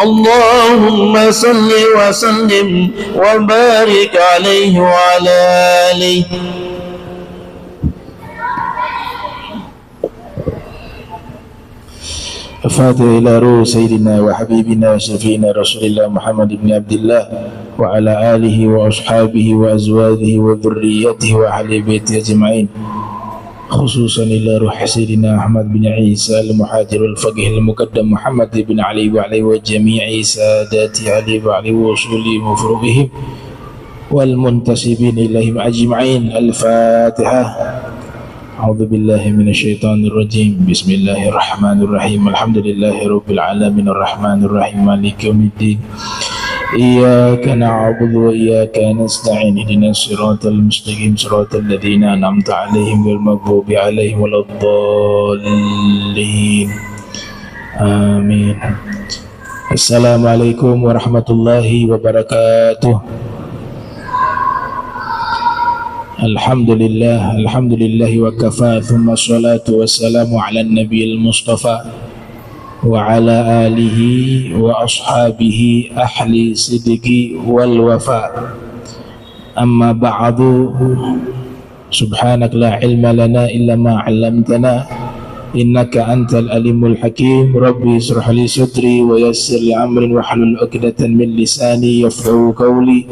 اللهم صل وسلم وبارك عليه وعلى آله. الفاتحة إلى روح سيدنا وحبيبنا وشفينا رسول الله محمد بن عبد الله وعلى آله وأصحابه وأزواجه وذريته وأهل بيته أجمعين، خصوصا إلى روح سيدنا أحمد بن عيسى المحاجر الفقيه المقدم محمد بن علي وعلي وجميع سادات علي وعلي وصولهم وفروعهم والمنتسبين إليهم أجمعين. الفاتحة. أعوذ بالله من الشيطان الرجيم. بسم الله الرحمن الرحيم. الحمد لله رب العالمين الرحمن الرحيم مالك يوم الدين. إياك نعبد وإياك نستعين. اهدنا الصراط المستقيم صراط الذين أنعمت عليهم غير المغضوب عليهم ولا الضالين. آمين. Assalamualaikum warahmatullahi wabarakatuh. Alhamdulillah wa kafa, thumma salatu wassalamu ala nabiyil mustafa wa ala alihi wa ashabihi ahli sidqi wal wafa. Amma ba'du, subhanak la ilma lana illa ma 'allamtana innaka antal alimul hakim. Rabbi israh li sadri wa yassir li amri wahlul 'uqdatan min lisani yafqahu qawli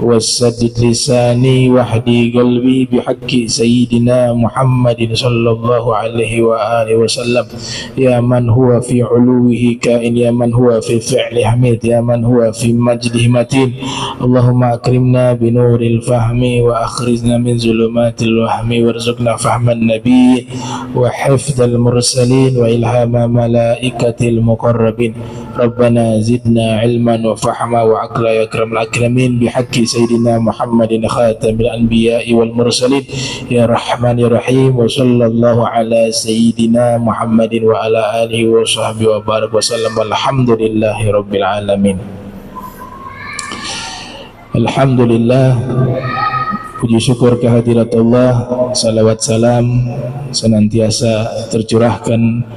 wasaddid lisani wahdi qalbi bihaqqi sayyidina Muhammadin sallallahu alaihi wa alihi wasallam. Ya man huwa fi uluwihi kain, ya man huwa fi fi'li hamid, ya man huwa fi majdihi matin. Allahumma akrimna binuril fahmi wa akhrijna min zulumatil wahmi warzuqna fahman nabiy wa hifdzal mursalin wa ilhama malaikatil muqarrabin. Rabbana zidna ilman wa fahma wa aqla ya akramul akramin bihaqqi sayyidina Muhammadin khatamil anbiya'i wal mursalin. Ya Rahman ya Rahim. Wa sallallahu ala sayyidina Muhammadin wa ala alihi wa sahbihi wa barak wa sallam. Alhamdulillahi rabbil alamin. Alhamdulillah, puji syukur kehadirat Allah, salawat salam senantiasa tercurahkan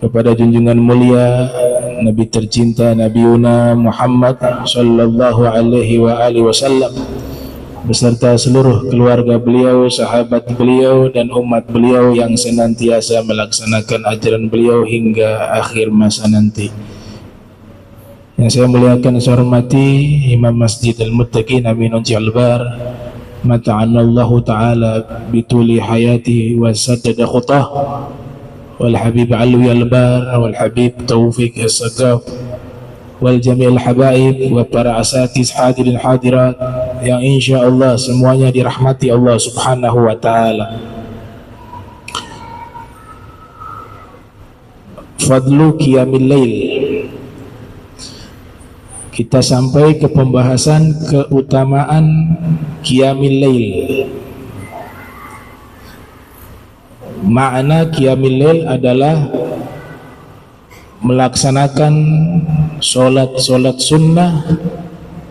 kepada junjungan mulia Nabi tercinta Nabi Yuna Muhammad sallallahu alaihi wa alihi wasallam, beserta seluruh keluarga beliau, sahabat beliau, dan umat beliau yang senantiasa melaksanakan ajaran beliau hingga akhir masa nanti. Yang saya muliakan, saya hormati Imam Masjid Al-Muttaqin Aminun Jalbar, mata'anallahu ta'ala bituli hayati wa saddada khutah, wal Habib Alwi Albar, wal Habib Taufiq As-Sagaf, wal jami'il habaib, wa para asatiz hadirin hadirat yang insyaallah semuanya dirahmati Allah Subhanahu wa taala. Fadlu qiyamil lail. Kita sampai ke pembahasan keutamaan qiyamil lail. Makna qiyamil lail adalah melaksanakan solat sunnah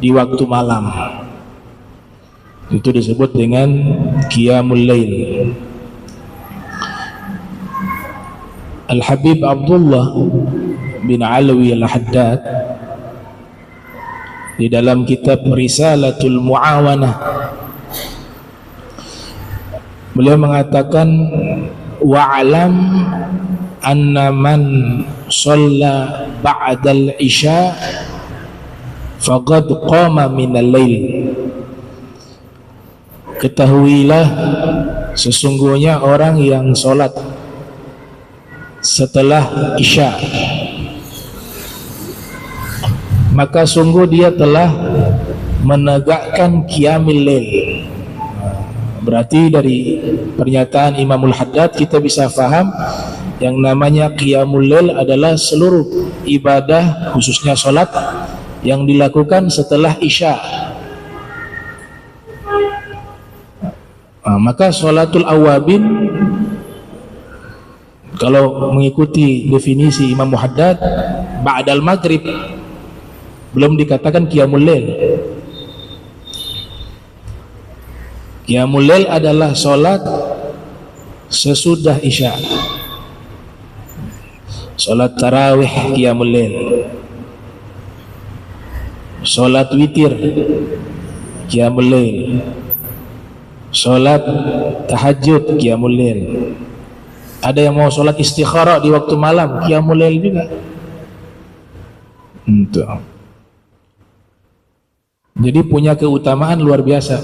di waktu malam. Itu disebut dengan qiyamul lail. Al-Habib Abdullah bin Alwi Al-Haddad di dalam kitab Risalatul Muawanah, beliau mengatakan, wa'alam anna man shalla ba'dal isya faqad qama minal lail. Ketahuilah sesungguhnya orang yang sholat setelah isya, maka sungguh dia telah menegakkan qiyamul lail. Berarti dari pernyataan Imamul Haddad kita bisa faham yang namanya qiyamul lail adalah seluruh ibadah, khususnya sholat yang dilakukan setelah isya. Maka sholatul awabin, kalau mengikuti definisi Imam Haddad, ba'dal maghrib, belum dikatakan qiyamul lail. Qiyamul lail adalah sholat sesudah isya. Sholat tarawih qiyamul lail, sholat witir qiyamul lail, sholat tahajud qiyamul lail. Ada yang mau sholat istikharah di waktu malam qiyamul lail juga. Jadi punya keutamaan luar biasa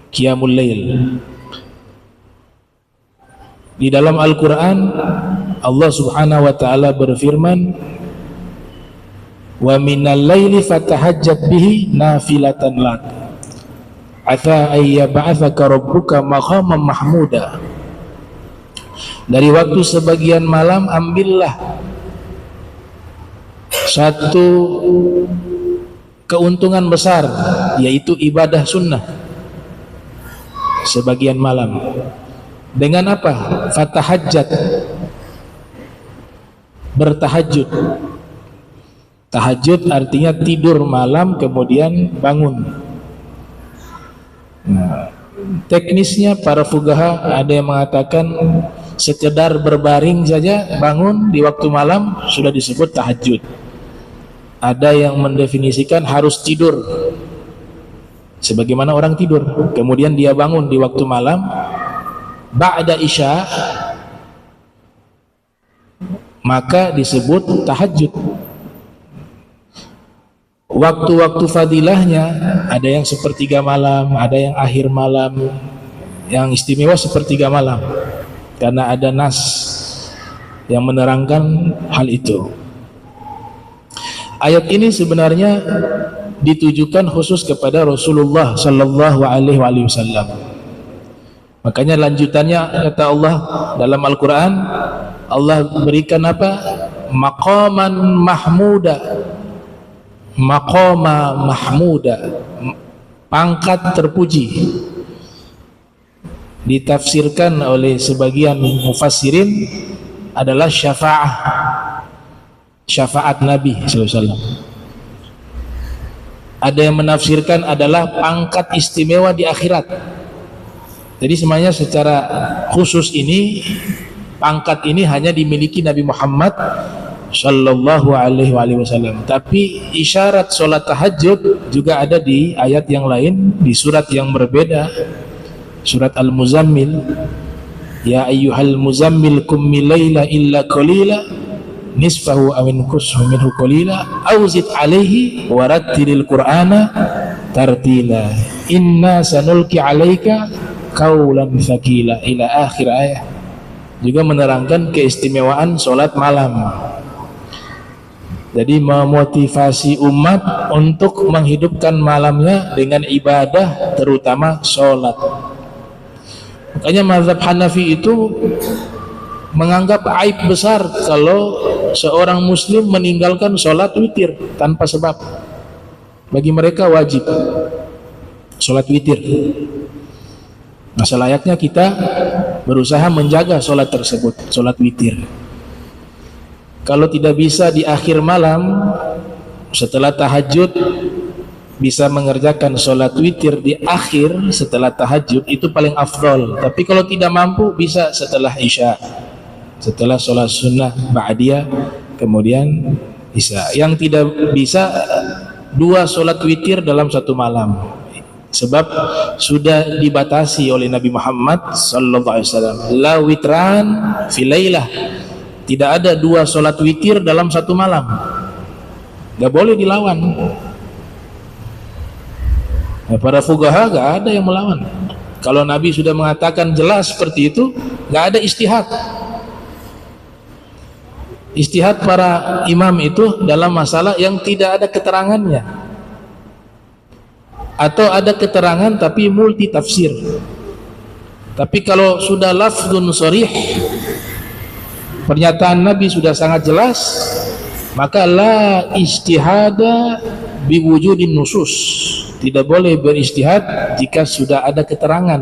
qiyamul lail. Di dalam Al-Quran Allah Subhanahu wa ta'ala berfirman, wa minal laili fatahajjat bihi nafilatan lak asa ayyab'atsaka rabbuka maqaman mahmuda. Dari waktu sebagian malam ambillah satu keuntungan besar, yaitu ibadah sunnah sebagian malam. Dengan apa? Fatahajjat, bertahajud. Tahajud artinya tidur malam kemudian bangun. Nah, teknisnya para fuqaha ada yang mengatakan sekedar berbaring saja bangun di waktu malam sudah disebut tahajud. Ada yang mendefinisikan harus tidur sebagaimana orang tidur, kemudian dia bangun di waktu malam ba'da isya, maka disebut tahajud. Waktu-waktu fadilahnya ada yang sepertiga malam, ada yang akhir malam. Yang istimewa sepertiga malam karena ada nas yang menerangkan hal itu. Ayat ini sebenarnya ditujukan khusus kepada Rasulullah sallallahu alaihi wasallam. Makanya lanjutannya kata Allah dalam Al-Quran, Allah berikan apa? Maqaman mahmuda. Maqama mahmuda, pangkat terpuji. Ditafsirkan oleh sebagian mufassirin adalah syafaat, syafaat Nabi sallallahu alaihi wasallam. Ada yang menafsirkan adalah pangkat istimewa di akhirat. Jadi semuanya secara khusus ini, pangkat ini hanya dimiliki Nabi Muhammad sallallahu alaihi wasallam. Tapi isyarat sholat tahajud juga ada di ayat yang lain, di surat yang berbeda, surat Al-Muzammil. Ya ayyuhal muzammil qummi laila illa qalila nisfahu aw inqushu minhu qalila aw zid alaihi warattilil qur'ana tartila inna sanulqi alaika qaulan tsaqila ila akhir ayat. Juga menerangkan keistimewaan sholat malam. Jadi memotivasi umat untuk menghidupkan malamnya dengan ibadah, terutama sholat. Makanya mazhab Hanafi itu menganggap aib besar kalau seorang muslim meninggalkan sholat witir tanpa sebab. Bagi mereka wajib sholat witir. Nah, selayaknya kita berusaha menjaga sholat tersebut, sholat witir. Kalau tidak bisa di akhir malam setelah tahajud, bisa mengerjakan sholat witir di akhir setelah tahajud, itu paling afdol. Tapi kalau tidak mampu, bisa setelah isya, setelah sholat sunnah ba'diyah, kemudian isya. Yang tidak bisa, 2 sholat witir dalam satu malam, sebab sudah dibatasi oleh Nabi Muhammad sallallahu alaihi wasallam, la witran fi lailah. Tidak ada 2 sholat witir dalam satu malam, gak boleh dilawan. Nah, para fuqaha gak ada yang melawan. Kalau Nabi sudah mengatakan jelas seperti itu, gak ada istihad. Istihad para imam itu dalam masalah yang tidak ada keterangannya, atau ada keterangan tapi multi tafsir. Tapi kalau sudah lafzun sharih, pernyataan Nabi sudah sangat jelas, maka la ijtihada biwujudin nusus. Tidak boleh beristihad jika sudah ada keterangan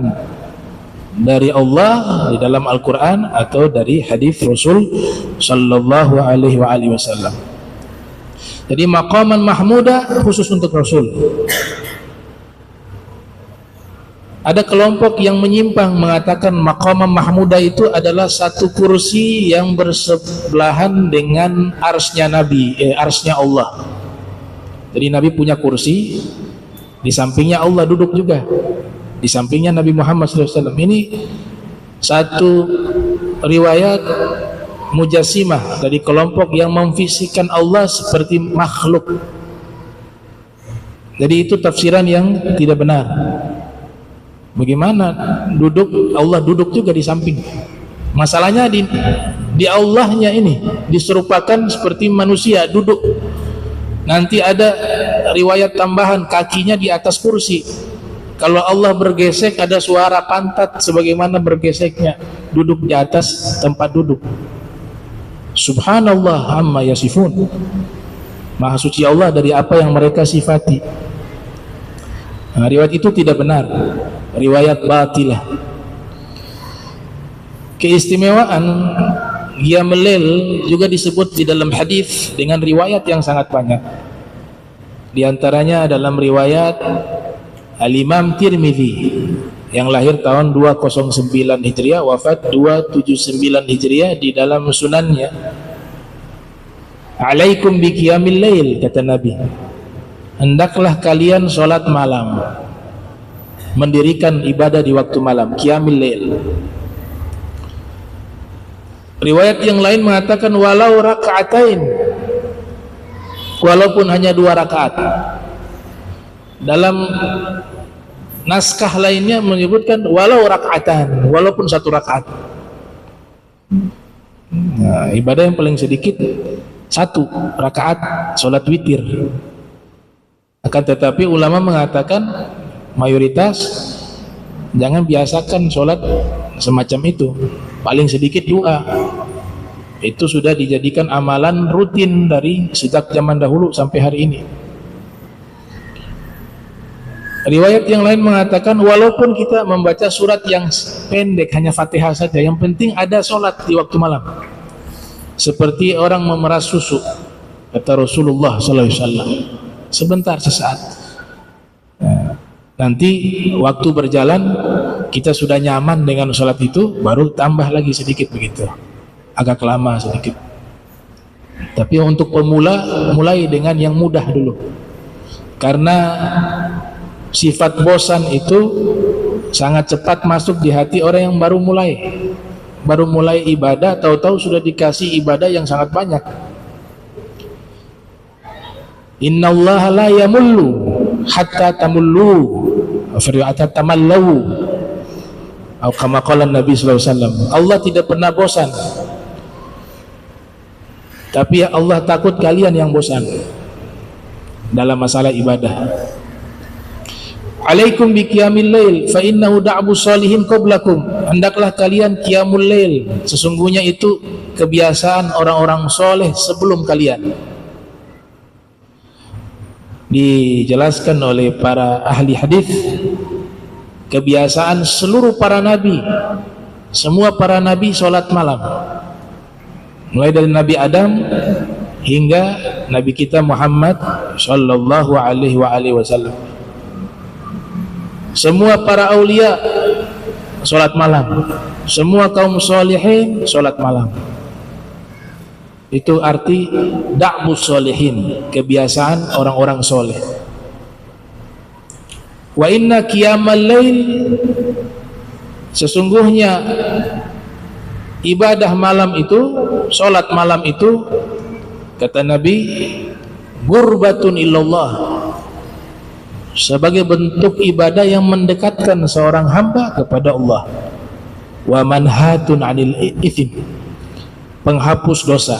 dari Allah di dalam Al-Quran atau dari hadis Rasul sallallahu alaihi wasallam. Jadi maqaman mahmuda khusus untuk Rasul. Ada kelompok yang menyimpang mengatakan maqaman mahmuda itu adalah satu kursi yang bersebelahan dengan arsnya Nabi, arsnya Allah. Jadi Nabi punya kursi, di sampingnya Allah duduk juga, di sampingnya Nabi Muhammad SAW. Ini satu riwayat mujassimah dari kelompok yang memfisikkan Allah seperti makhluk. Jadi itu tafsiran yang tidak benar. Bagaimana duduk, Allah duduk juga di samping. Masalahnya di Allahnya ini diserupakan seperti manusia duduk. Nanti ada riwayat tambahan, kakinya di atas kursi. Kalau Allah bergesek, ada suara pantat sebagaimana bergeseknya duduk di atas tempat duduk. Subhanallah amma yasifun. Maha suci Allah dari apa yang mereka sifati. Nah, riwayat itu tidak benar, riwayat batilah. Keistimewaan Qiyamul Lail juga disebut di dalam hadis dengan riwayat yang sangat banyak. Di antaranya dalam riwayat Al-Imam Tirmidzi yang lahir tahun 209 Hijriah, wafat 279 Hijriah, di dalam sunannya, alaikum bi qiyamil lail, kata Nabi, hendaklah kalian sholat malam, mendirikan ibadah di waktu malam, qiyamil lail. Riwayat yang lain mengatakan walau rakaatain, walaupun hanya 2 rakaat. Dalam naskah lainnya menyebutkan walau rakaatan, walaupun 1 rakaat. Nah, ibadah yang paling sedikit 1 rakaat sholat witir. Akan tetapi ulama mengatakan mayoritas jangan biasakan sholat semacam itu, paling sedikit 2. Itu sudah dijadikan amalan rutin dari sejak zaman dahulu sampai hari ini. Riwayat yang lain mengatakan walaupun kita membaca surat yang pendek, hanya Fatihah saja, yang penting ada sholat di waktu malam. Seperti orang memeras susu, kata Rasulullah SAW, sebentar, sesaat. Nah, nanti waktu berjalan kita sudah nyaman dengan sholat itu, baru tambah lagi sedikit begitu, agak lama sedikit. Tapi untuk pemula, mulai dengan yang mudah dulu, karena sifat bosan itu sangat cepat masuk di hati orang yang baru mulai ibadah, tahu-tahu sudah dikasih ibadah yang sangat banyak. Innallaha la yamullu hatta tamullu hatta tamallu, atau kama qala Nabi sallallahu alaihi wasallam. Allah tidak pernah bosan, tapi Allah takut kalian yang bosan dalam masalah ibadah. Alaikum bi qiyamil lail fa innahu da'bu shalihin qablakum. Hendaklah kalian qiyamul lail, sesungguhnya itu kebiasaan orang-orang soleh sebelum kalian. Dijelaskan oleh para ahli hadis, kebiasaan seluruh para nabi, semua para nabi sholat malam, mulai dari Nabi Adam hingga Nabi kita Muhammad sallallahu alaihi wasallam. Semua para aulia sholat malam, semua kaum sholihin sholat malam. Itu arti da'bus sholihin, kebiasaan orang-orang soleh. Wa inna qiyamal lail, sesungguhnya ibadah malam itu, sholat malam itu, kata Nabi, gurbatun illallah, sebagai bentuk ibadah yang mendekatkan seorang hamba kepada Allah. Wa manhatun anil ithim, penghapus dosa.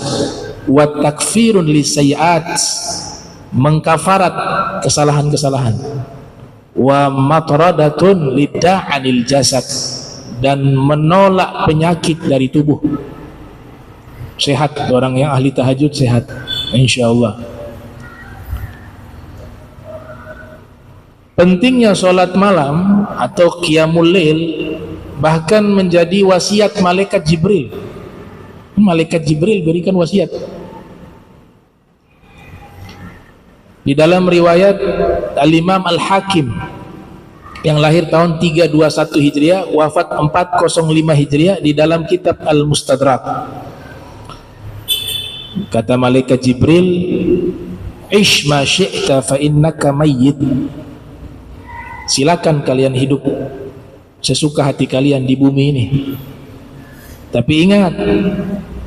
Wa takfirun lisayyi'at, mengkafarat kesalahan-kesalahan. Wa matradatun lida'anil jasad, dan menolak penyakit dari tubuh. Sehat, orang yang ahli tahajud sehat insyaallah. Pentingnya sholat malam atau qiyamul lail bahkan menjadi wasiat malaikat Jibril. Malaikat Jibril berikan wasiat. Di dalam riwayat Al-Imam Al-Hakim yang lahir tahun 321 Hijriah, wafat 405 Hijriah, di dalam kitab Al-Mustadrak, kata malaikat Jibril, ish ma syi'ta fa innaka mayyit. Silakan kalian hidup sesuka hati kalian di bumi ini, tapi ingat,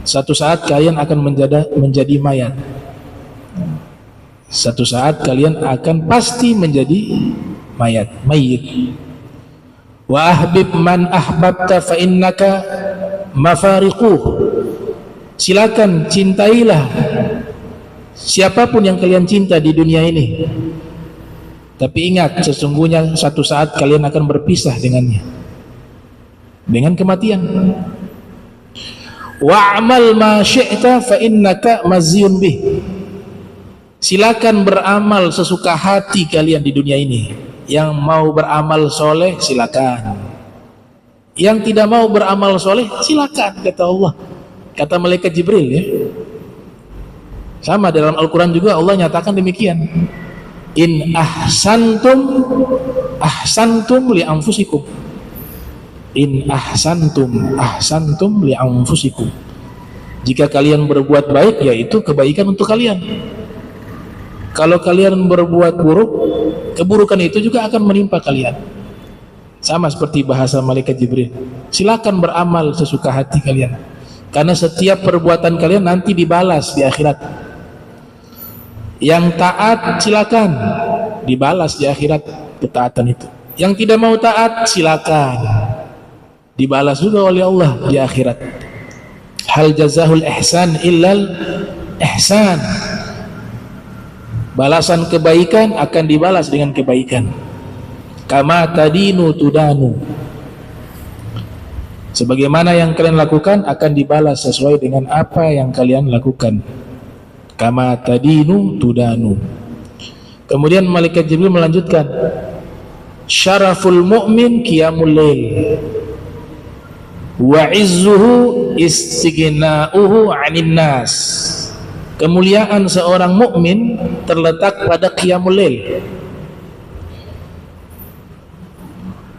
satu saat kalian akan menjadi mayat. Satu saat kalian akan pasti menjadi mayyit. Wa ahbib man ahbabta fa innaka mafariquh. Silakan cintailah siapapun yang kalian cinta di dunia ini, tapi ingat, sesungguhnya satu saat kalian akan berpisah dengannya, dengan kematian. Wa'amal ma syi'ta fa innaka maziyun bih. Silakan beramal sesuka hati kalian di dunia ini. Yang mau beramal soleh silakan, yang tidak mau beramal soleh silakan, kata Allah, kata malaikat Jibril ya. Sama dalam Al-Quran juga Allah nyatakan demikian. In ahsantum ahsantum li anfusikum. In ahsantum li anfusikum. Jika kalian berbuat baik, yaitu kebaikan untuk kalian. Kalau kalian berbuat buruk, keburukan itu juga akan menimpa kalian. Sama seperti bahasa malaikat Jibril. Silakan beramal sesuka hati kalian, karena setiap perbuatan kalian nanti dibalas di akhirat. Yang taat silakan, dibalas di akhirat ketaatan itu. Yang tidak mau taat silakan, dibalas juga oleh Allah di akhirat. Hal jazahul ihsan illal ihsan. Balasan kebaikan akan dibalas dengan kebaikan. Kama tadinu tudanu. Sebagaimana yang kalian lakukan akan dibalas sesuai dengan apa yang kalian lakukan. Kama tadinu tudanu. Kemudian malaikat Jibril melanjutkan, syaraful mu'min qiyamul lail wa izzuhu istighna'uhu 'anil nas. Kemuliaan seorang mukmin terletak pada qiyamul lail.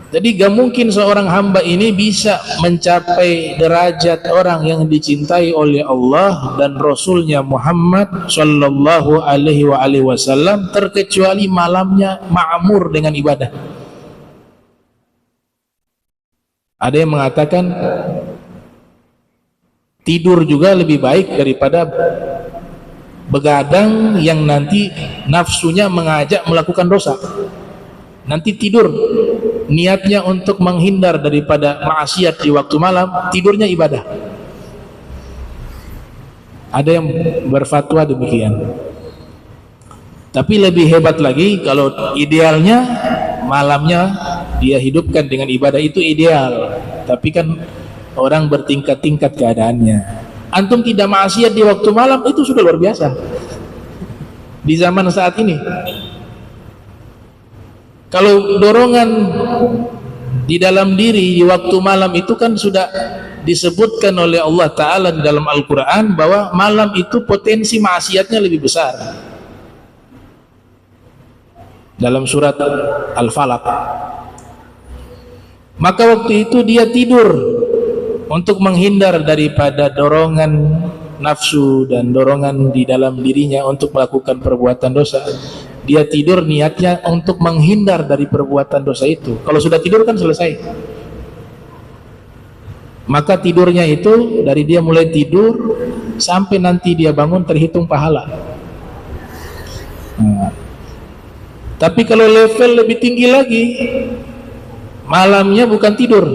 Jadi gak mungkin seorang hamba ini bisa mencapai derajat orang yang dicintai oleh Allah dan Rasulnya Muhammad Sallallahu Alaihi Wasallam terkecuali malamnya ma'mur dengan ibadah. Ada yang mengatakan tidur juga lebih baik daripada begadang yang nanti nafsunya mengajak melakukan dosa. Nanti tidur niatnya untuk menghindar daripada maksiat di waktu malam, tidurnya ibadah. Ada yang berfatwa demikian. Tapi lebih hebat lagi kalau idealnya malamnya dia hidupkan dengan ibadah, itu ideal. Tapi kan orang bertingkat-tingkat keadaannya. Antum tidak maksiat di waktu malam itu sudah luar biasa di zaman saat ini. Kalau dorongan di dalam diri di waktu malam itu kan sudah disebutkan oleh Allah Ta'ala di dalam Al-Quran bahwa malam itu potensi maksiatnya lebih besar. Dalam surat Al-Falaq. Maka waktu itu dia tidur untuk menghindar daripada dorongan nafsu dan dorongan di dalam dirinya untuk melakukan perbuatan dosa. Dia tidur niatnya untuk menghindar dari perbuatan dosa itu. Kalau sudah tidur kan selesai. Maka tidurnya itu dari dia mulai tidur sampai nanti dia bangun terhitung pahala. Tapi kalau level lebih tinggi lagi, malamnya bukan tidur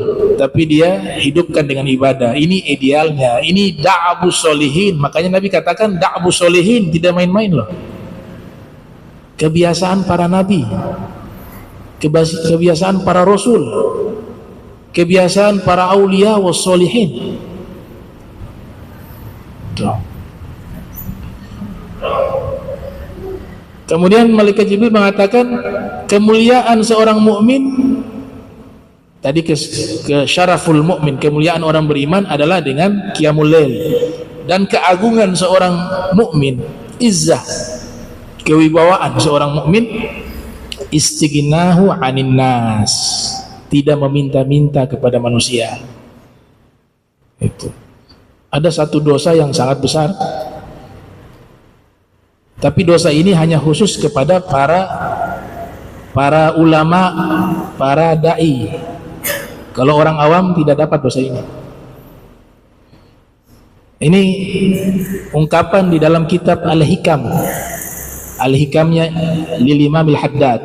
tapi dia hidupkan dengan ibadah. Ini idealnya, ini da'abus solihin. Makanya Nabi katakan da'abus solihin, tidak main-main loh. Kebiasaan para nabi, kebiasaan para rasul, kebiasaan para aulia was solihin. Kemudian malaikat Jibril mengatakan kemuliaan seorang mukmin, tadi ke syaraful mukmin, kemuliaan orang beriman adalah dengan qiyamul lail, dan keagungan seorang mukmin, izzah, kewibawaan seorang mukmin, istighnahu 'anin nas, tidak meminta-minta kepada manusia. Itu ada satu dosa yang sangat besar, tapi dosa ini hanya khusus kepada para ulama, para dai. Kalau orang awam tidak dapat dosa ini. Ini ungkapan di dalam kitab Al-Hikam, Al-Hikamnya lil Imam Al-Haddad,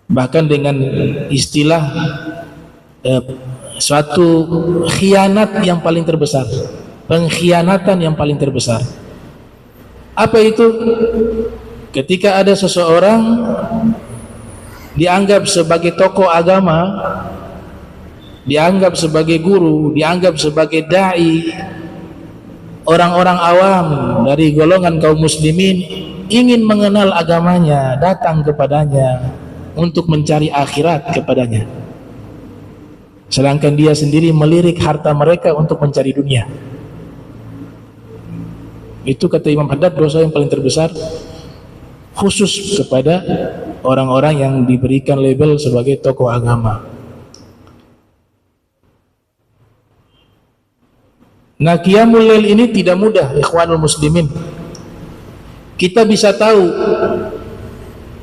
bahkan dengan istilah suatu khianat yang paling terbesar, pengkhianatan yang paling terbesar. Apa itu? Ketika ada seseorang dianggap sebagai tokoh agama, dianggap sebagai guru, dianggap sebagai dai, orang-orang awam dari golongan kaum muslimin ingin mengenal agamanya, datang kepadanya untuk mencari akhirat kepadanya, sedangkan dia sendiri melirik harta mereka untuk mencari dunia. Itu kata Imam Haddad dosa yang paling terbesar, khusus kepada orang-orang yang diberikan label sebagai tokoh agama. Nah, qiyamul lail ini tidak mudah, ikhwanul muslimin. Kita bisa tahu,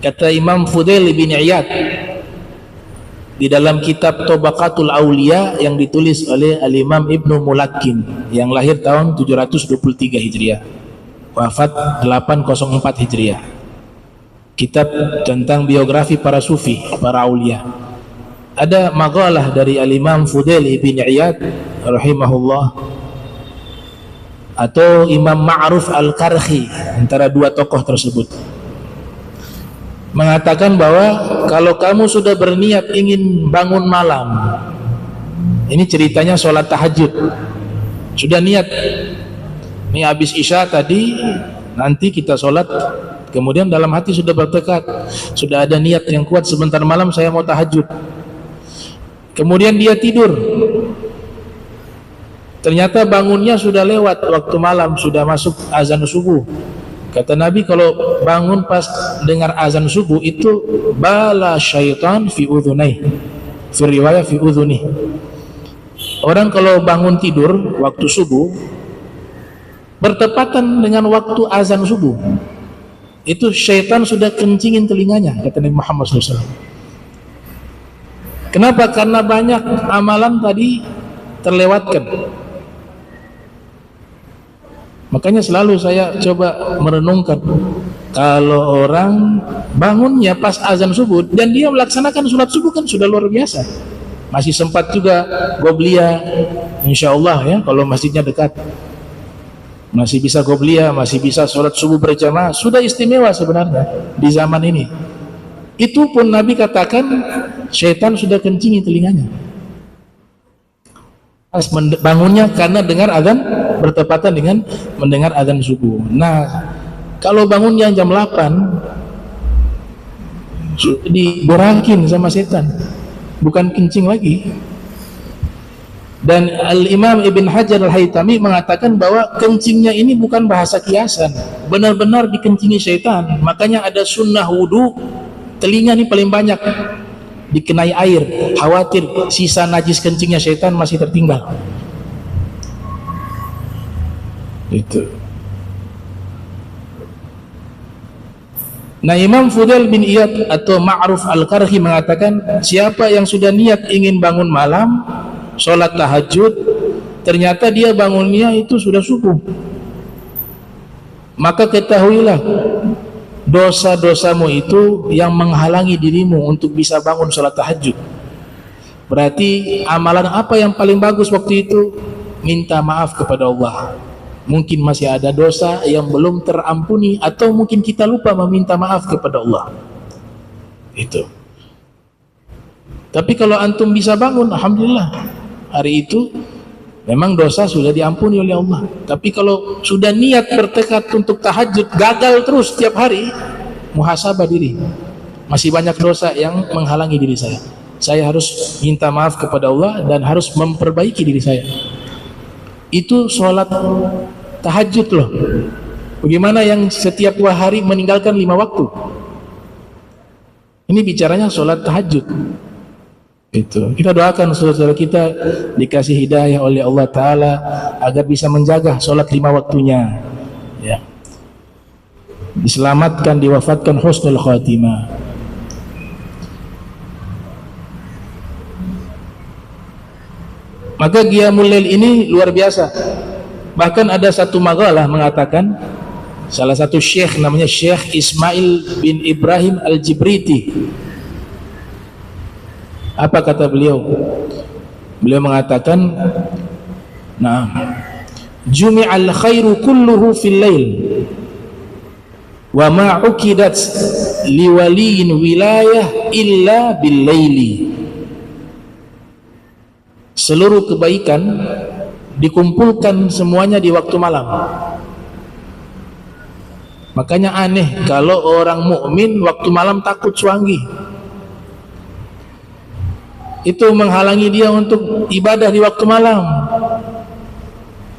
kata Imam Fudail bin Iyad di dalam kitab Tabaqatul Aulia yang ditulis oleh Al-Imam Ibnu Mulakkin yang lahir tahun 723 Hijriah, wafat 804 Hijriah. Kitab tentang biografi para sufi, para aulia. Ada maqalah dari Al-Imam Fudail bin Iyad rahimahullah atau Imam Ma'ruf Al-Karhi, antara dua tokoh tersebut, mengatakan bahwa kalau kamu sudah berniat ingin bangun malam, ini ceritanya sholat tahajud, sudah niat ini habis isya tadi nanti kita sholat, kemudian dalam hati sudah bertekad, sudah ada niat yang kuat, sebentar malam saya mau tahajud, kemudian dia tidur, ternyata bangunnya sudah lewat waktu malam, sudah masuk azan subuh. Kata Nabi, kalau bangun pas dengar azan subuh itu bala syaitan fi udhunai, fi riwayah fi udhuni. Orang kalau bangun tidur waktu subuh bertepatan dengan waktu azan subuh, itu syaitan sudah kencingin telinganya, kata Nabi Muhammad SAW. Kenapa? Karena banyak amalan tadi terlewatkan. Makanya selalu saya coba merenungkan, kalau orang bangunnya pas azan subuh dan dia melaksanakan sholat subuh kan sudah luar biasa. Masih sempat juga qobliyah, insya Allah ya, kalau masjidnya dekat masih bisa qobliyah, masih bisa sholat subuh berjamaah, sudah istimewa sebenarnya di zaman ini. Itu pun Nabi katakan syaitan sudah kencingi telinganya pas bangunnya, karena dengar azan bertepatan dengan mendengar azan subuh. Nah, kalau bangunnya jam 8 diborakin sama setan, bukan kencing lagi. Dan Al-Imam Ibn Hajar Al-Haytami mengatakan bahwa kencingnya ini bukan bahasa kiasan, benar-benar dikencingi syaitan. Makanya ada sunnah wudu, telinga ini paling banyak dikenai air, khawatir sisa najis kencingnya syaitan masih tertinggal. Itu. Nah, Imam Fudail bin Iyad atau Ma'ruf Al-Karhi mengatakan, siapa yang sudah niat ingin bangun malam sholat tahajud, ternyata dia bangunnya itu sudah subuh, maka ketahuilah dosa-dosamu itu yang menghalangi dirimu untuk bisa bangun sholat tahajud. Berarti amalan apa yang paling bagus waktu itu? Minta maaf kepada Allah. Mungkin masih ada dosa yang belum terampuni, atau mungkin kita lupa meminta maaf kepada Allah. Itu. Tapi kalau antum bisa bangun, alhamdulillah, hari itu memang dosa sudah diampuni oleh Allah. Tapi kalau sudah niat bertekad untuk tahajud, gagal terus setiap hari, muhasabah diri, masih banyak dosa yang menghalangi diri saya. Saya harus minta maaf kepada Allah dan harus memperbaiki diri saya. Itu sholat tahajud loh. Bagaimana yang setiap 2 hari meninggalkan 5 waktu? Ini bicaranya sholat tahajud. Itu. Kita doakan saudara-saudara kita dikasih hidayah oleh Allah Ta'ala agar bisa menjaga sholat 5 waktunya ya. Diselamatkan, diwafatkan husnul khatimah. Maka Qiyamul Lail ini luar biasa. Bahkan ada satu maqalah mengatakan, salah satu syekh namanya Syekh Ismail bin Ibrahim Al-Jibriti, apa kata beliau? Beliau mengatakan, nah, jumi'al khairu kulluhu fil lail wa ma uqidat liwaliyin wilayah illa bil laili. Seluruh kebaikan dikumpulkan semuanya di waktu malam. Makanya aneh kalau orang mukmin waktu malam takut suanggi. Itu menghalangi dia untuk ibadah di waktu malam.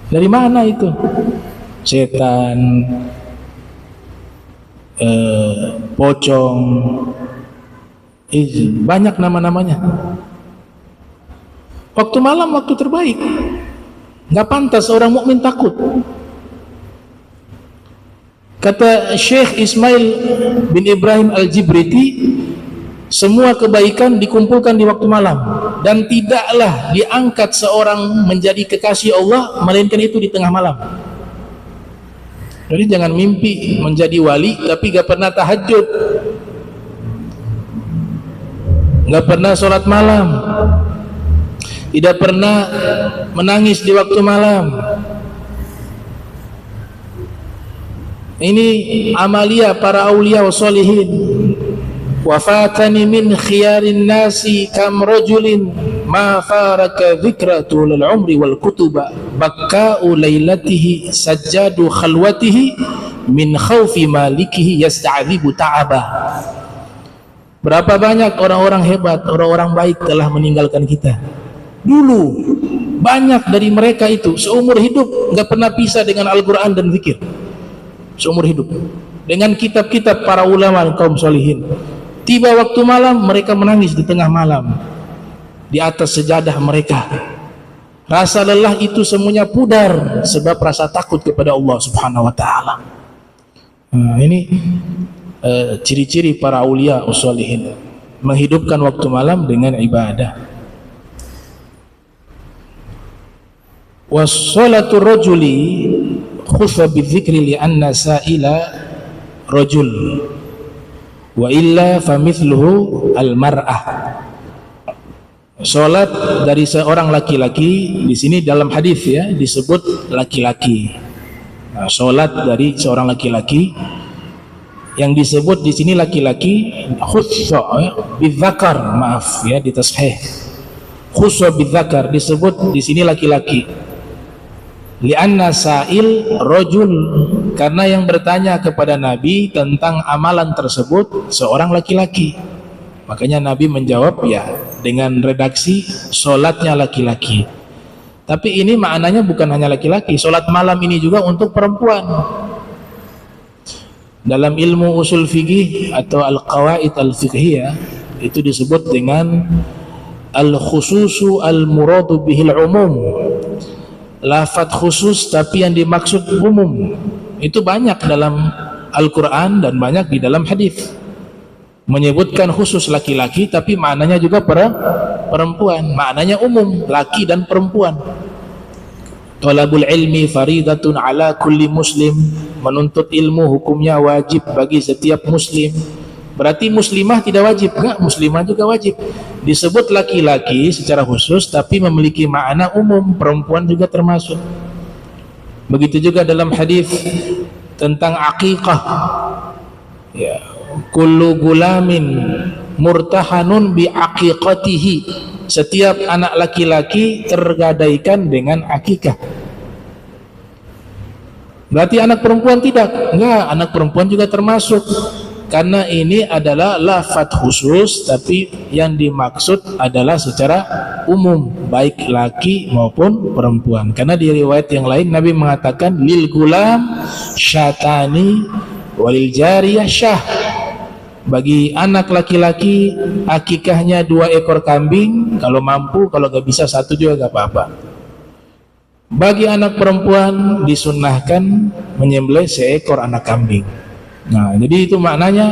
Dari mana itu? Setan, pocong, banyak nama-namanya. Waktu malam waktu terbaik. Nggak pantas orang mukmin takut. Kata Syekh Ismail bin Ibrahim Al-Jibriti, semua kebaikan dikumpulkan di waktu malam, dan tidaklah diangkat seorang menjadi kekasih Allah melainkan itu di tengah malam. Jadi jangan mimpi menjadi wali tapi gak pernah tahajud, gak pernah sholat malam, tidak pernah menangis di waktu malam. Ini amalia para aulia wa sholihin. Wafatani min khiyarin nasi kam rajulin ma faraka dhikra tulul umri wal kutuba bakka'u lailatihi sajjadu khalwatihi min khawfi malikihi yasta'adhibu ta'aba. Berapa banyak orang-orang hebat, orang-orang baik telah meninggalkan kita dulu. Banyak dari mereka itu seumur hidup gak pernah pisah dengan Al-Quran dan zikir. Seumur hidup dengan kitab-kitab para ulama kaum solihin. Tiba waktu malam mereka menangis di tengah malam. di atas sejadah mereka. Rasa lelah itu semuanya pudar sebab rasa takut kepada Allah Subhanahu wa taala. Ini ciri-ciri para aulia usholihin, menghidupkan waktu malam dengan ibadah. Wassalatu rajuli khufa bidzikri li'anna sa'ila rajul wa illa famithluhu al-mar'ah. Salat dari seorang laki-laki di sini dalam hadis ya disebut laki-laki. Nah, salat dari seorang laki-laki yang disebut di sini laki-laki khussa bidzakar, maaf ya ditashih. Khussa bidzakar disebut di sini laki-laki. Li'anna sa'il rajul, karena yang bertanya kepada Nabi tentang amalan tersebut seorang laki-laki. Makanya Nabi menjawab ya dengan redaksi solatnya laki-laki. Tapi ini maknanya bukan hanya laki-laki, solat malam ini juga untuk perempuan. Dalam ilmu usul fikih atau al-qawaid al-fiqhiyah itu disebut dengan al-khususu al-muradu bihil umum. Lafaz khusus tapi yang dimaksud umum. Itu banyak dalam Al-Quran dan banyak di dalam hadis. Menyebutkan khusus laki-laki tapi maknanya juga perempuan, maknanya umum, laki dan perempuan. Talabul ilmi faridatun ala kulli muslim, menuntut ilmu hukumnya wajib bagi setiap muslim. Berarti muslimah tidak wajib? Enggak, muslimah juga wajib. Disebut laki-laki secara khusus tapi memiliki makna umum, perempuan juga termasuk. Begitu juga dalam hadis tentang aqiqah ya, kullu gulamin murtahanun bi aqiqatihi, setiap anak laki-laki tergadaikan dengan akikah. Berarti anak perempuan tidak? Enggak, anak perempuan juga termasuk, karena ini adalah lafaz khusus tapi yang dimaksud adalah secara umum, baik laki maupun perempuan. Karena di riwayat yang lain Nabi mengatakan lil gulam syatani walil jariyah syah, bagi anak laki-laki akikahnya 2 ekor kambing kalau mampu, kalau gak bisa 1 juga gak apa-apa. Bagi anak perempuan disunnahkan menyembelih 1 ekor anak kambing. Nah, jadi itu maknanya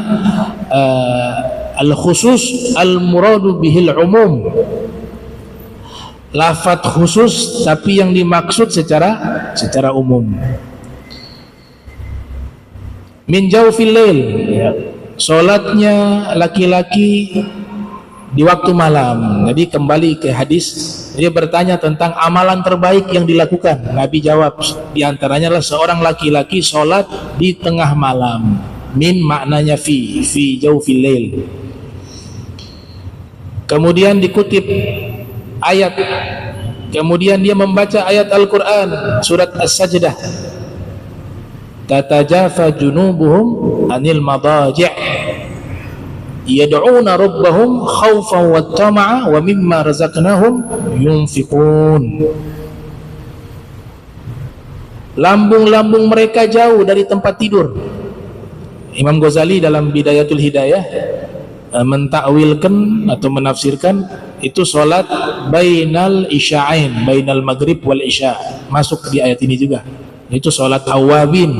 al-khusus al-muradu bihil umum, lafaz khusus tapi yang dimaksud secara umum. Min jawfil lail ya, salatnya laki-laki di waktu malam. Jadi kembali ke hadis, dia bertanya tentang amalan terbaik yang dilakukan. Nabi jawab di antaranya adalah seorang laki-laki salat di tengah malam. Min maknanya fi jawfil lail. Kemudian dikutip ayat, kemudian dia membaca ayat Al-Quran surat As-Sajdah, tatajafa junubuhum anil madaji' yad'una rabbahum khaufan wa tama'a wa mimma razaqnahum yunfiqun. Lambung-lambung mereka jauh dari tempat tidur. Imam Ghazali dalam Bidayatul Hidayah mentakwilkan atau menafsirkan itu salat bainal isya'ain, bainal maghrib wal isya', masuk di ayat ini juga. Itu salat awabin.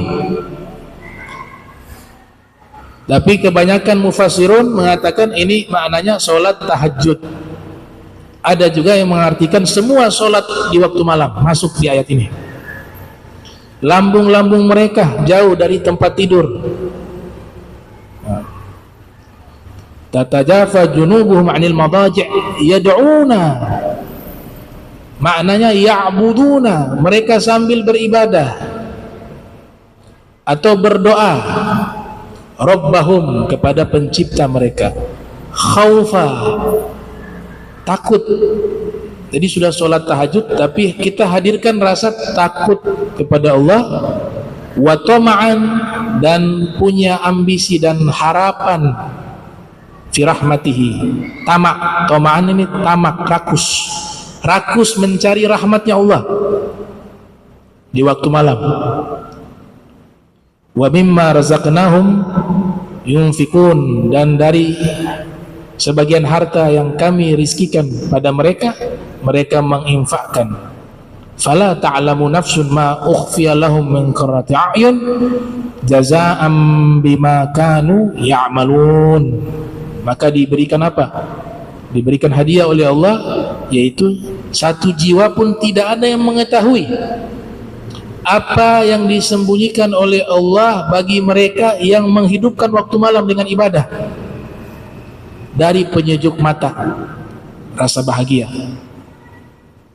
Tapi kebanyakan mufassirun mengatakan ini maknanya salat tahajud. Ada juga yang mengartikan semua salat di waktu malam masuk di ayat ini. Lambung-lambung mereka jauh dari tempat tidur. Tatajafa junubuhum 'anil madaji' yad'una, maknanya ya'buduna, mereka sambil beribadah atau berdoa rabbahum, kepada pencipta mereka, khaufa, takut. Jadi sudah sholat tahajud tapi kita hadirkan rasa takut kepada Allah, wa tama'an, dan punya ambisi dan harapan fi rahmatihi. Tamak, tama'an ini tamak, rakus mencari rahmatnya Allah di waktu malam. Wa mimma razaqnahum yunfikun, dan dari sebagian harta yang kami rizkikan pada mereka, mereka menginfakkan. Fala ta'lamu nafsun ma ukhfiya lahum min qurrati a'yun jazaa'an bima kanu ya'malun. Maka diberikan apa? Diberikan hadiah oleh Allah, yaitu satu jiwa pun tidak ada yang mengetahui apa yang disembunyikan oleh Allah bagi mereka yang menghidupkan waktu malam dengan ibadah, dari penyejuk mata, rasa bahagia.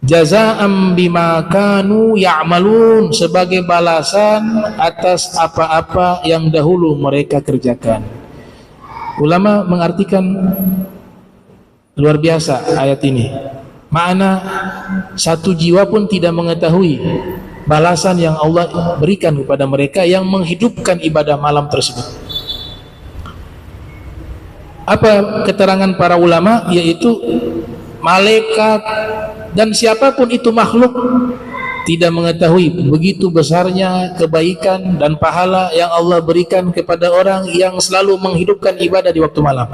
Jazaa'an bima kanu ya'malun, sebagai balasan atas apa-apa yang dahulu mereka kerjakan. Ulama mengartikan luar biasa ayat ini. Makna satu jiwa pun tidak mengetahui balasan yang Allah berikan kepada mereka yang menghidupkan ibadah malam tersebut. Apa keterangan para ulama? Yaitu malaikat dan siapapun itu makhluk tidak mengetahui begitu besarnya kebaikan dan pahala yang Allah berikan kepada orang yang selalu menghidupkan ibadah di waktu malam.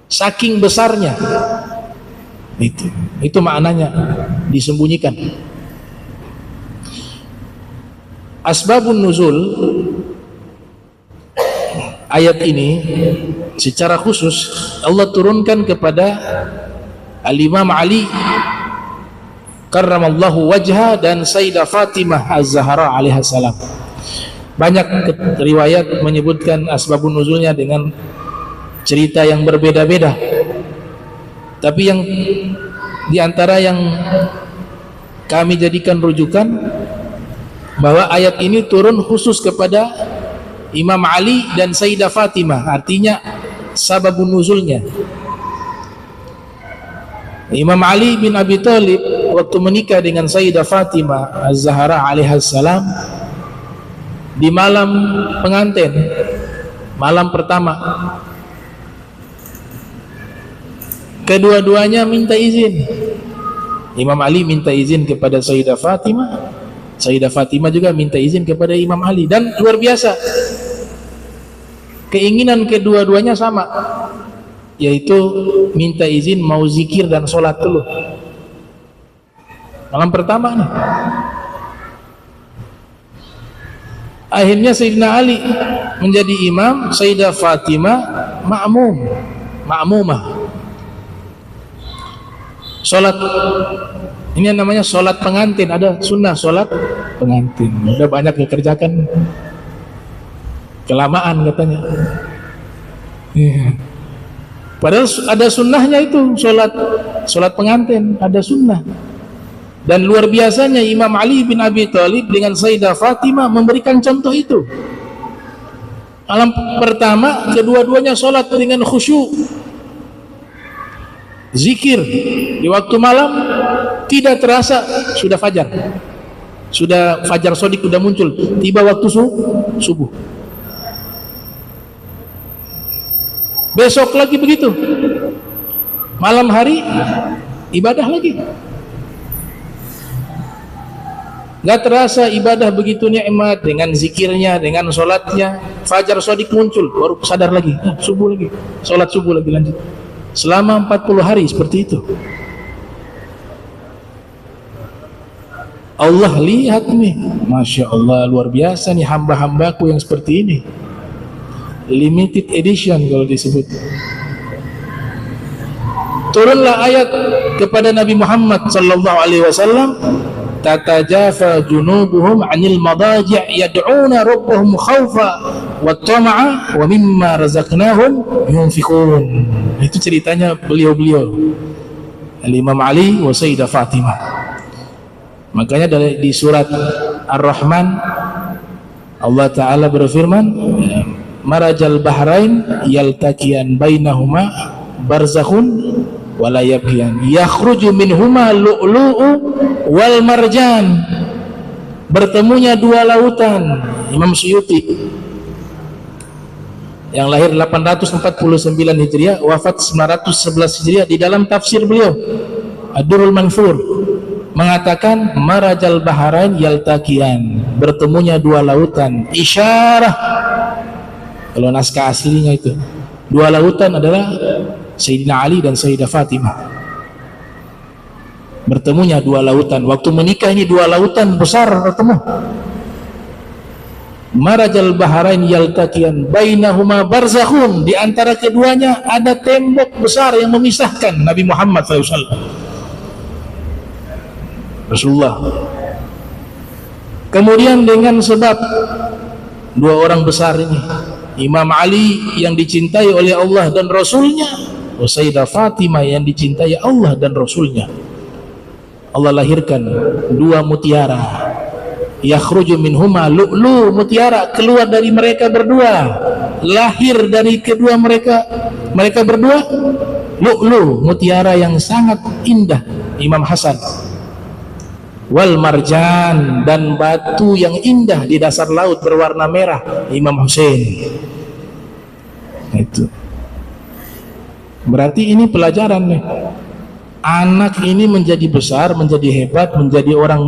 Saking besarnya itu maknanya disembunyikan. Asbabun nuzul ayat ini secara khusus Allah turunkan kepada Al-Imam Ali karramallahu wajha dan Sayyidah Fatimah Az-Zahra alaiha salam. Banyak riwayat menyebutkan asbabun nuzulnya dengan cerita yang berbeda-beda, tapi yang diantara yang kami jadikan rujukan bahwa ayat ini turun khusus kepada Imam Ali dan Sayyidah Fatimah. Artinya sababun nuzulnya, Imam Ali bin Abi Thalib waktu menikah dengan Sayyidah Fatimah Az-Zahra alaiha salam di malam pengantin, malam pertama, kedua-duanya minta izin. Imam Ali minta izin kepada Sayyidah Fatimah, Sayyidah Fatimah juga minta izin kepada Imam Ali. Dan luar biasa, keinginan kedua-duanya sama, yaitu minta izin mau zikir dan sholat dulu malam pertama nih. Akhirnya Sayyidina Ali menjadi imam, Sayyidah Fatimah ma'mumah. Sholat ini namanya sholat pengantin, ada sunnah sholat pengantin. Udah banyak dikerjakan, kelamaan katanya. Padahal ada sunnahnya itu, sholat pengantin ada sunnah. Dan luar biasanya Imam Ali bin Abi Thalib dengan Sayyidah Fatimah memberikan contoh itu. Malam pertama kedua-duanya sholat dengan khusyuk, zikir di waktu malam, tidak terasa sudah fajar, sudah fajar sodik sudah muncul, tiba waktu subuh. Besok lagi begitu, malam hari ibadah lagi. Gak terasa ibadah begitu nikmat dengan zikirnya, dengan sholatnya. Fajar sodik muncul, baru sadar lagi, subuh lagi, sholat subuh lagi lanjut. Selama 40 hari seperti itu. Allah lihat nih, Masya Allah, luar biasa nih hamba-hambaku yang seperti ini. Limited edition kalau disebut. Turunlah ayat kepada Nabi Muhammad sallallahu alaihi wasallam, tatajafa junubuhum 'anil madaji' yad'una rabbahum khaufa wa tama'a wa mimma razaqnahum yunfiqun. Itu ceritanya beliau-beliau Al-Imam Ali wa Sayyidah Fatimah. Makanya di surat Ar-Rahman Allah Ta'ala berfirman, marajal bahrain yaltaqiyan bainahuma barzakhun wala yabghiyan yakhruju minhuma lu'lu'u wal marjan. Bertemunya dua lautan. Imam Suyuti yang lahir 849 Hijriah, wafat 911 Hijriah, di dalam tafsir beliau Ad-Durrul Manfur mengatakan marajal bahrain yaltaqiyan, bertemunya dua lautan. Isyarah, kalau naskah aslinya itu dua lautan adalah Sayyidina Ali dan Sayyidah Fatimah. Bertemunya dua lautan. Waktu menikah ini dua lautan besar bertemu. Marajal baharain yaltaqiyan bainahuma barzakhun, di antara keduanya ada tembok besar yang memisahkan Nabi Muhammad SAW. Rasulullah. Kemudian dengan sebab dua orang besar ini, Imam Ali yang dicintai oleh Allah dan Rasulnya, Sayyidah Fatimah yang dicintai Allah dan Rasulnya, Allah lahirkan dua mutiara. Yakhruju minhuma lu'lu, mutiara keluar dari mereka berdua. Lahir dari kedua mereka berdua lu'lu, mutiara yang sangat indah, Imam Hasan. Wal marjan, dan batu yang indah di dasar laut berwarna merah, Imam Hussein. Itu berarti ini pelajaran nih. Anak ini menjadi besar, menjadi hebat, menjadi orang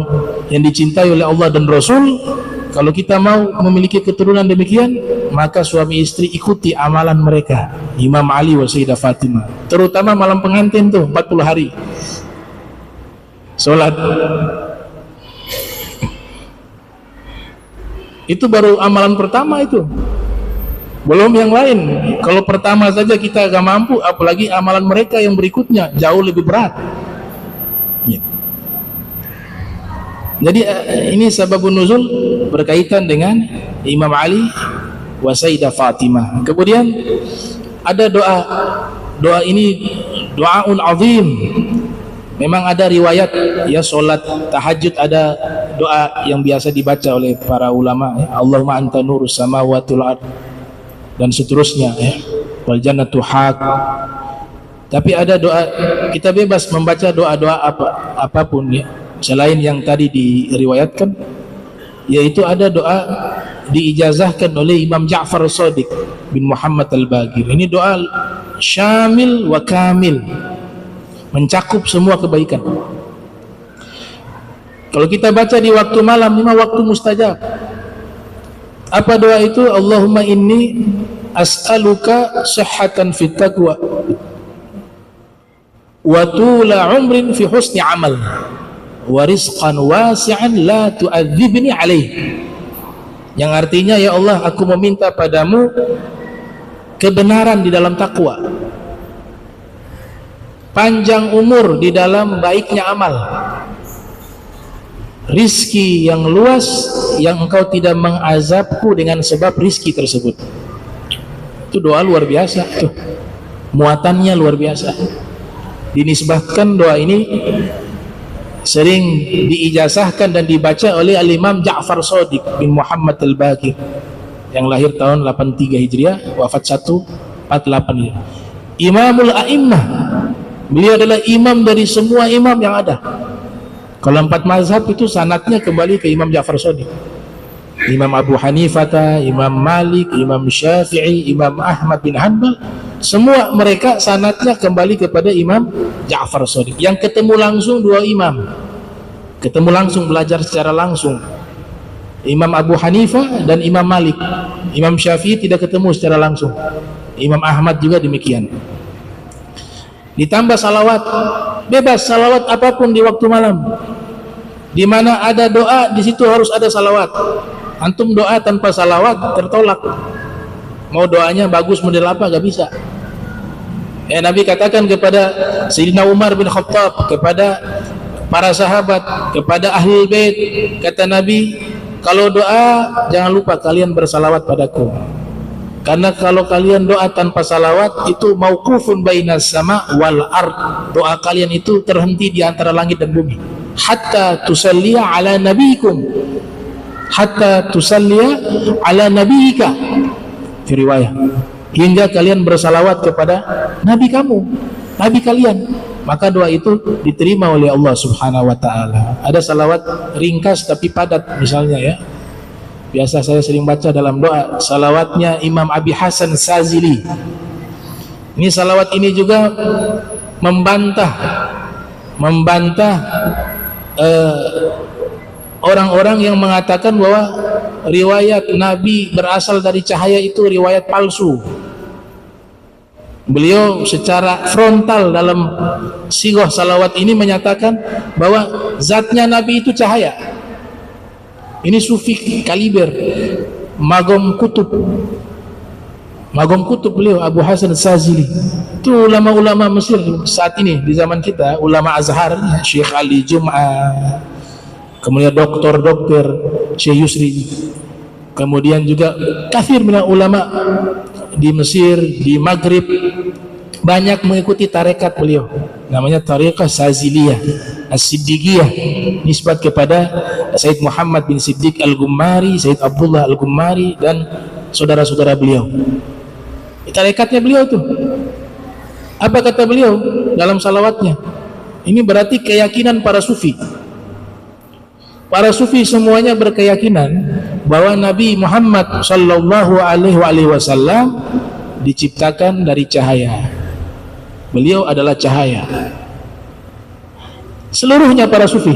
yang dicintai oleh Allah dan Rasul. Kalau kita mau memiliki keturunan demikian, maka suami istri ikuti amalan mereka, Imam Ali wa Sayyidah Fatimah. Terutama malam pengantin tuh 40 hari sholat. Itu baru amalan pertama itu, belum yang lain. Kalau pertama saja kita gak mampu, apalagi amalan mereka yang berikutnya jauh lebih berat ya. Jadi ini sababun nuzul berkaitan dengan Imam Ali wa Sayyidah Fatimah. Kemudian ada doa ini doaun azim. Memang ada riwayat ya, sholat tahajud ada doa yang biasa dibaca oleh para ulama ya. Allahumma anta nurus samawati wal ard dan seterusnya ya. Wal jannatu haq. Tapi ada doa, kita bebas membaca doa-doa apapun ya, selain yang tadi diriwayatkan, yaitu ada doa diijazahkan oleh Imam Ja'far Shadiq bin Muhammad Al-Baqir. Ini doa syamil wa kamil, mencakup semua kebaikan. Kalau kita baca di waktu malam, memang waktu mustajab. Apa doa itu? Allahumma inni as'aluka sihhatan fit taqwa wa tula umrin fi husni amal wa rizqan wasi'an la tu'adzibni alaih. Yang artinya, ya Allah, aku meminta padamu kebenaran di dalam takwa, panjang umur di dalam baiknya amal, rizki yang luas yang engkau tidak mengazabku dengan sebab rizki tersebut. Itu doa luar biasa tuh, muatannya luar biasa. Dinisbahkan doa ini sering diijazahkan dan dibaca oleh Al-Imam Ja'far Shadiq bin Muhammad Al-Baqir yang lahir tahun 83 Hijriah, wafat 148 Hijriah. Imamul A'immah, beliau adalah imam dari semua imam yang ada. Kalau 4 mazhab itu sanadnya kembali ke Imam Ja'far Shadiq. Imam Abu Hanifah, Imam Malik, Imam Syafi'i, Imam Ahmad bin Hanbal, semua mereka sanadnya kembali kepada Imam Ja'far Shadiq. Yang ketemu langsung dua imam, ketemu langsung, belajar secara langsung, Imam Abu Hanifah dan Imam Malik. Imam Syafi'i tidak ketemu secara langsung, Imam Ahmad juga demikian. Ditambah salawat, bebas salawat apapun di waktu malam. Di mana ada doa, di situ harus ada salawat. Antum doa tanpa salawat tertolak. Mau doanya bagus model apa, gak bisa. Ya, Nabi katakan kepada Sayyidina Umar bin Khattab, kepada para sahabat, kepada ahlul bait, kata Nabi, kalau doa jangan lupa kalian bersalawat padaku. Karena kalau kalian doa tanpa salawat itu mauqufun bainas sama wal ard. Doa kalian itu terhenti di antara langit dan bumi. Hatta tusalliya ala nabiyikum, hatta tusalliya ala nabiyika, fi riwayah, hingga kalian bersalawat kepada nabi kamu, nabi kalian. Maka doa itu diterima oleh Allah Subhanahu wa ta'ala. Ada salawat ringkas tapi padat misalnya ya. Biasa saya sering baca dalam doa salawatnya Imam Abi Hasan Sazili. Ini salawat ini juga membantah orang-orang yang mengatakan bahwa riwayat Nabi berasal dari cahaya itu riwayat palsu. Beliau secara frontal dalam sighah salawat ini menyatakan bahwa zatnya Nabi itu cahaya. Ini sufi kaliber, magom kutub beliau, Abu Hasan Sazili. Itu ulama-ulama Mesir saat ini di zaman kita, ulama Azhar, Syekh Ali Jum'ah, kemudian dokter Syekh Yusri, kemudian juga kafir minal ulama di Mesir, di Maghrib, banyak mengikuti tarekat beliau, namanya tarekat Saziliyah As-Siddiqiyah, nisbat kepada Sayyid Muhammad bin Siddiq Al-Gummari, Sayyid Abdullah Al-Gummari dan saudara-saudara beliau. Tarekatnya beliau tuh, apa kata beliau dalam salawatnya? Ini berarti keyakinan para sufi. Para sufi semuanya berkeyakinan bahwa Nabi Muhammad sallallahu alaihi wasallam diciptakan dari cahaya. Beliau adalah cahaya. Seluruhnya para sufi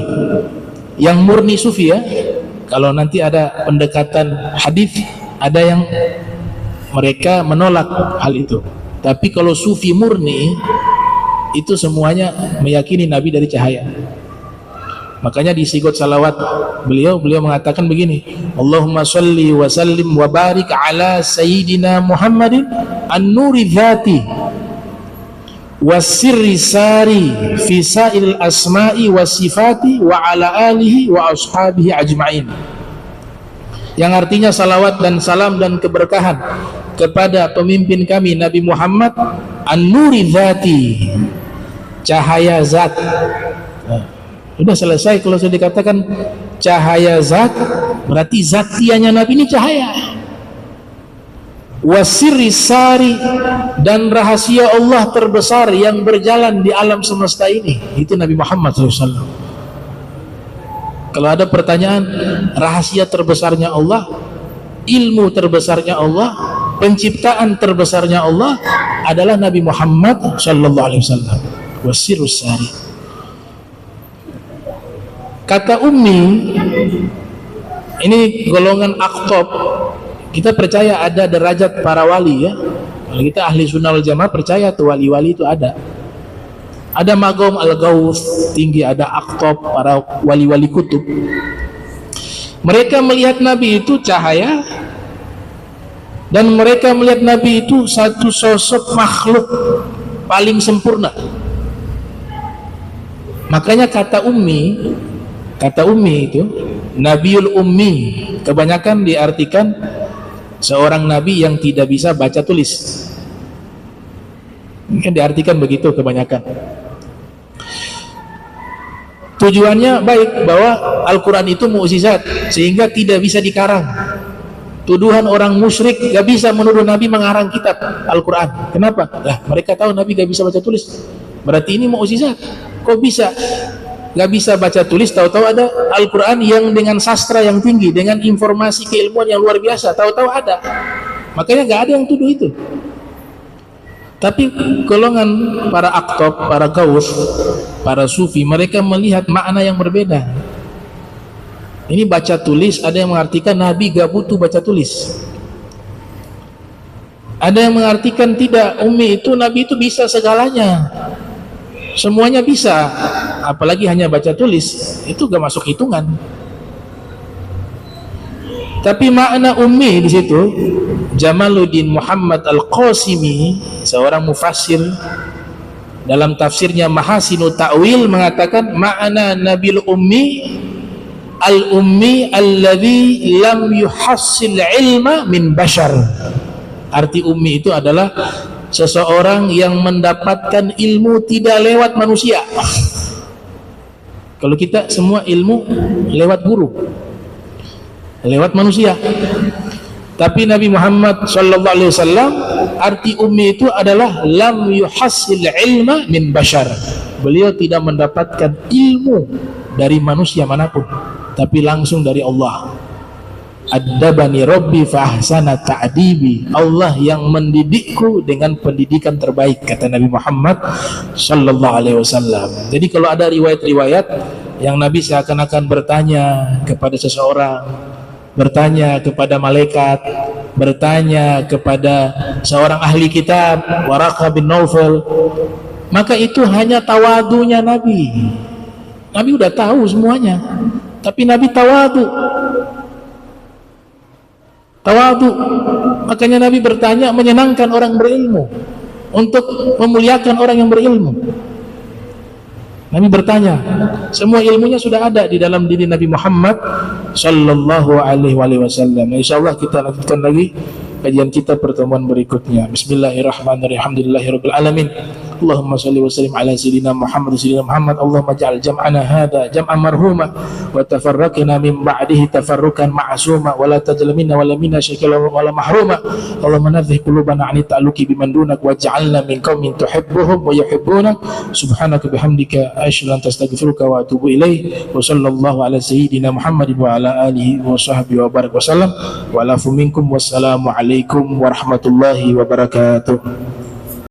yang murni sufi ya. Kalau nanti ada pendekatan hadis, ada yang mereka menolak hal itu. Tapi kalau sufi murni itu semuanya meyakini Nabi dari cahaya. Makanya di sigot salawat beliau mengatakan begini, Allahumma sholli wa sallim wa barik ala sayyidina Muhammadin an-nuri dhati wa sirri sari fi sa'il asma'i wa sifati wa ala alihi wa ashabihi ajma'in. Yang artinya salawat dan salam dan keberkahan kepada pemimpin kami Nabi Muhammad an-nuri dhati, cahaya zat. Sudah selesai. Kalau sudah dikatakan cahaya zat, berarti zatianya Nabi ini cahaya. Wasirri sari, dan rahasia Allah terbesar yang berjalan di alam semesta ini, itu Nabi Muhammad SAW. Kalau ada pertanyaan, rahasia terbesarnya Allah, ilmu terbesarnya Allah, penciptaan terbesarnya Allah adalah Nabi Muhammad SAW. Wasirru sari. Kata Ummi, ini golongan aqtab. Kita percaya ada derajat para wali ya. Kalau kita ahli sunnah wal jamaah percaya tuh wali-wali itu ada. Ada magom al-ghaus tinggi, ada aqtab, para wali-wali kutub. Mereka melihat Nabi itu cahaya, dan mereka melihat Nabi itu satu sosok makhluk paling sempurna. Makanya kata Ummi itu Nabiul Ummi, kebanyakan diartikan seorang nabi yang tidak bisa baca tulis. Ini kan diartikan begitu kebanyakan. Tujuannya baik, bahwa Al-Quran itu mukjizat sehingga tidak bisa dikarang. Tuduhan orang musyrik gak bisa menuduh Nabi mengarang kitab Al-Quran. Kenapa? Lah, mereka tahu Nabi gak bisa baca tulis, berarti ini mukjizat. Kok bisa gak bisa baca tulis, tahu-tahu ada Al-Quran yang dengan sastra yang tinggi, dengan informasi keilmuan yang luar biasa, tahu-tahu ada. Makanya gak ada yang tuduh itu. Tapi golongan para aqtab, para gaus, para sufi, mereka melihat makna yang berbeda. Ini baca tulis, ada yang mengartikan Nabi gak butuh baca tulis. Ada yang mengartikan tidak, Ummi itu Nabi itu bisa segalanya, semuanya bisa, apalagi hanya baca tulis, itu gak masuk hitungan. Tapi makna Ummi di situ, Jamaluddin Muhammad Al-Qasimi, seorang mufassir, dalam tafsirnya Mahasinu Ta'wil mengatakan makna Nabil Ummi, Al-Ummi alladhi lam yuhassil ilma min bashar. Arti Ummi itu adalah seseorang yang mendapatkan ilmu tidak lewat manusia. Kalau kita semua ilmu lewat guru, lewat manusia. Tapi Nabi Muhammad SAW, arti Ummi itu adalah lam yuhassil ilma min bashar. Beliau tidak mendapatkan ilmu dari manusia manapun, tapi langsung dari Allah. Addabani Rabbi fa ahsana ta'dibi. Allah yang mendidikku dengan pendidikan terbaik, kata Nabi Muhammad sallallahu alaihi wasallam. Jadi kalau ada riwayat-riwayat yang Nabi seakan-akan bertanya kepada seseorang, bertanya kepada malaikat, bertanya kepada seorang ahli kitab, Waraqah bin Naufal, maka itu hanya tawadunya Nabi. Nabi udah tahu semuanya, tapi Nabi tawadu. Makanya Nabi bertanya, menyenangkan orang berilmu, untuk memuliakan orang yang berilmu. Nabi bertanya, semua ilmunya sudah ada di dalam diri Nabi Muhammad sallallahu alaihi wasallam. Insyaallah kita lanjutkan lagi kajian kita pertemuan berikutnya. Bismillahirrahmanirrahim. Alhamdulillahirabbil alamin. Allahumma shalli wa sallim ala sayyidina Muhammad. Allahumma ja'al jam'ana hadha jam'an marhuma wa tafarraqna min ba'dihi tafarrukan ma'suma wa la tajal minna wa la minna syakila wa la mahruma. Allahumma nadhih qulubana 'ani ta'alluqi biman dunak waj'alna min qaumin tuhibbuhum wa yuhibbunak. Subhanaka bihamdika asyhadu an astaghfiruka wa atubu ilaik. Wa sallallahu ala sayyidina Muhammadin wa ala alihi wa sahbihi wa barak wa sallam. Wa alafu minkum. Wassalamu alaikum warahmatullahi wabarakatuh.